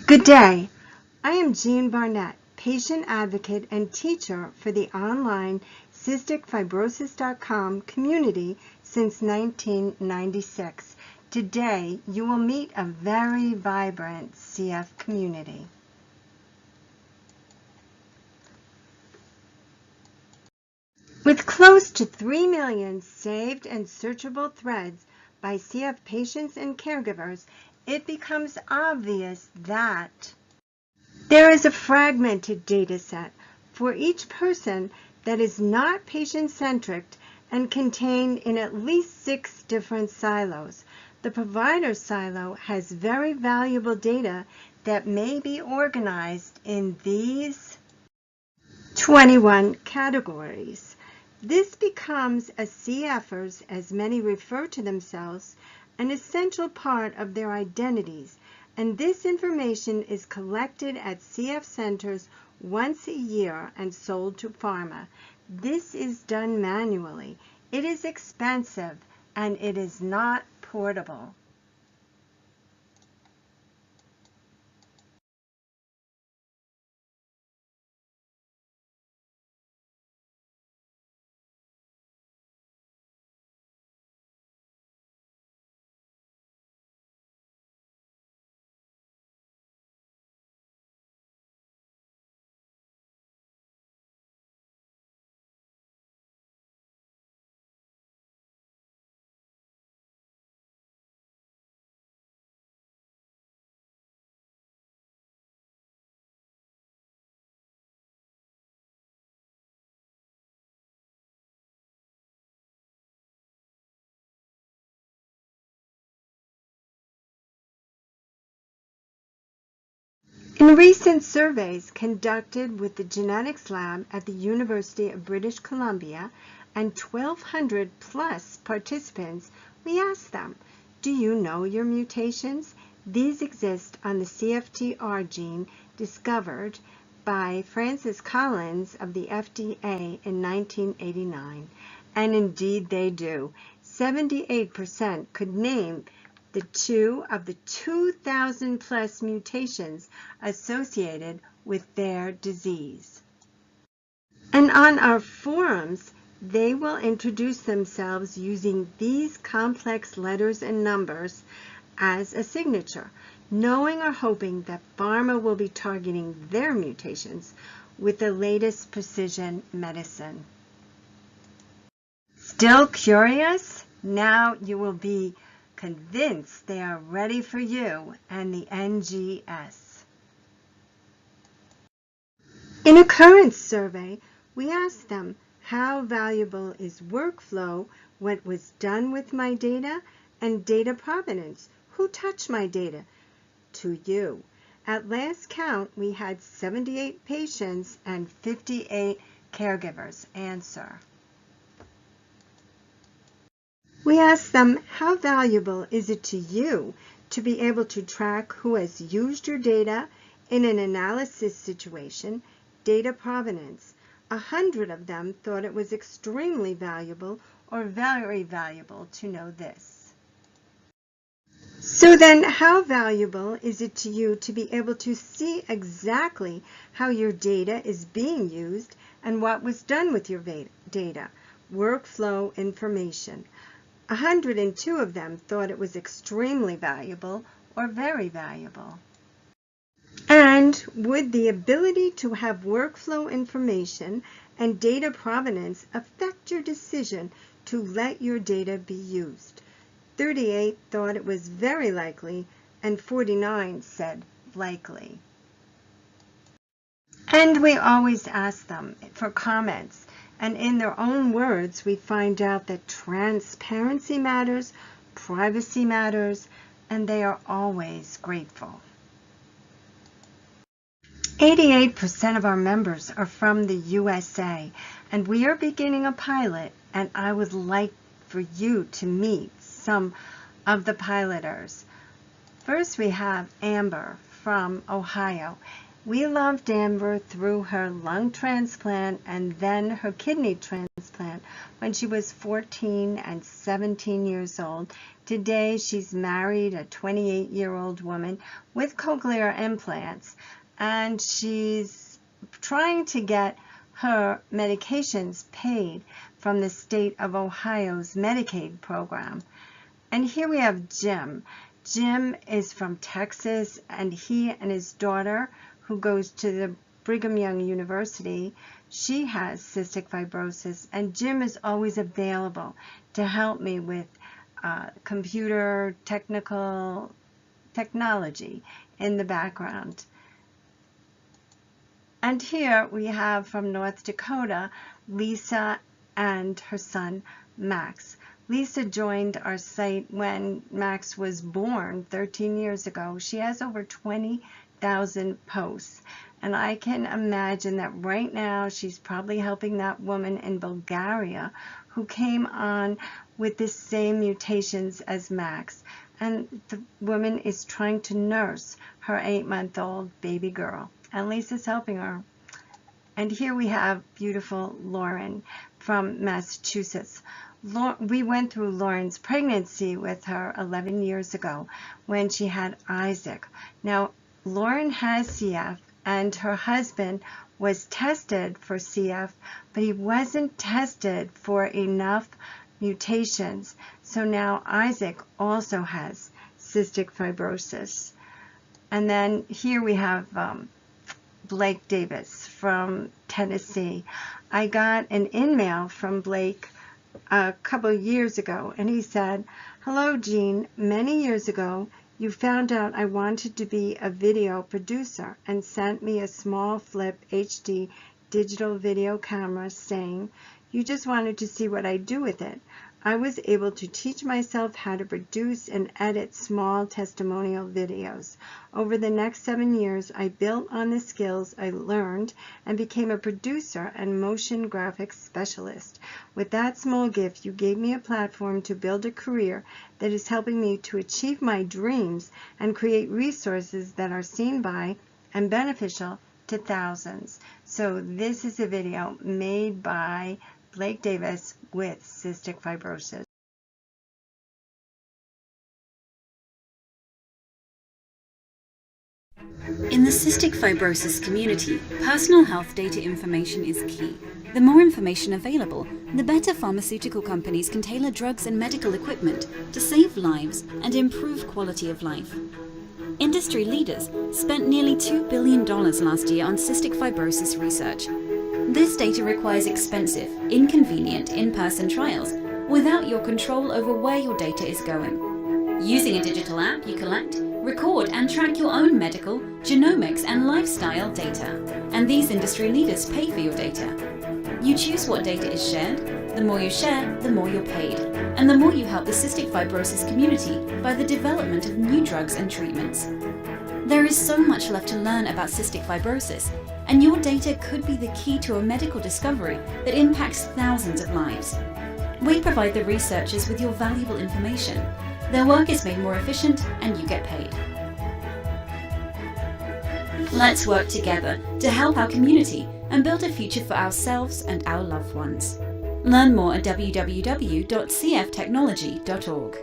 Good day. I am Jeanne Barnett, patient advocate and teacher for the online cysticfibrosis.com community since 1996. Today, you will meet a very vibrant CF community. With close to 3 million saved and searchable threads by CF patients and caregivers, it becomes obvious that there is a fragmented data set for each person that is not patient-centric and contained in at least 6 different silos. The provider silo has very valuable data that may be organized in these 21 categories. This becomes a CFers, as many refer to themselves, an essential part of their identities, and this information is collected at CF centers once a year and sold to pharma. This is done manually. It is expensive and it is not portable. In recent surveys conducted with the genetics lab at the University of British Columbia and 1,200 plus participants, we asked them, do you know your mutations? These exist on the CFTR gene discovered by Francis Collins of the FDA in 1989. And indeed they do. 78% could name the 2 of the 2,000 plus mutations associated with their disease. And on our forums, they will introduce themselves using these complex letters and numbers as a signature, knowing or hoping that pharma will be targeting their mutations with the latest precision medicine. Still curious? Now you will be convinced they are ready for you and the NGS. In a current survey, we asked them, how valuable is workflow, what was done with my data, and data provenance? Who touched my data? To you. At last count, we had 78 patients and 58 caregivers answer. We asked them, how valuable is it to you to be able to track who has used your data in an analysis situation, data provenance? 100 of them thought it was extremely valuable or very valuable to know this. So then, how valuable is it to you to be able to see exactly how your data is being used and what was done with your data? Workflow information. 102 of them thought it was extremely valuable or very valuable. And would the ability to have workflow information and data provenance affect your decision to let your data be used? 38 thought it was very likely, and 49 said likely. And we always ask them for comments. And in their own words, we find out that transparency matters, privacy matters, and they are always grateful. 88% of our members are from the USA, and we are beginning a pilot, and I would like for you to meet some of the piloters. First, we have Amber from Ohio. We loved Amber through her lung transplant and then her kidney transplant when she was 14 and 17 years old. Today, she's married, a 28-year-old woman with cochlear implants, and she's trying to get her medications paid from the state of Ohio's Medicaid program. And here we have Jim. Jim is from Texas, and he and his daughter, who goes to the Brigham Young University, she has cystic fibrosis, and Jim is always available to help me with computer technology in the background. And here we have from North Dakota, Lisa and her son, Max. Lisa joined our site when Max was born 13 years ago. She has over 20,000 posts. And I can imagine that right now she's probably helping that woman in Bulgaria who came on with the same mutations as Max. And the woman is trying to nurse her 8-month-old baby girl. And Lisa's helping her. And here we have beautiful Lauren from Massachusetts. We went through Lauren's pregnancy with her 11 years ago when she had Isaac. Now, Lauren has CF, and her husband was tested for CF, but he wasn't tested for enough mutations. So now Isaac also has cystic fibrosis. And then here we have Blake Davis from Tennessee. I got an email from Blake a couple of years ago, and he said, "Hello, Jeanne. Many years ago, you found out I wanted to be a video producer and sent me a small flip HD digital video camera saying you just wanted to see what I do with it. I was able to teach myself how to produce and edit small testimonial videos. Over the next 7 years, I built on the skills I learned and became a producer and motion graphics specialist. With that small gift, you gave me a platform to build a career that is helping me to achieve my dreams and create resources that are seen by and beneficial to thousands." So this is a video made by Blake Davis with cystic fibrosis. In the cystic fibrosis community, personal health data information is key. The more information available, the better pharmaceutical companies can tailor drugs and medical equipment to save lives and improve quality of life. Industry leaders spent nearly $2 billion last year on cystic fibrosis research. This data requires expensive, inconvenient in-person trials without your control over where your data is going. Using a digital app, you collect, record and track your own medical, genomics and lifestyle data. And these industry leaders pay for your data. You choose what data is shared. The more you share, the more you're paid. And the more you help the cystic fibrosis community by the development of new drugs and treatments. There is so much left to learn about cystic fibrosis, and your data could be the key to a medical discovery that impacts thousands of lives. We provide the researchers with your valuable information. Their work is made more efficient and you get paid. Let's work together to help our community and build a future for ourselves and our loved ones. Learn more at www.cftechnology.org.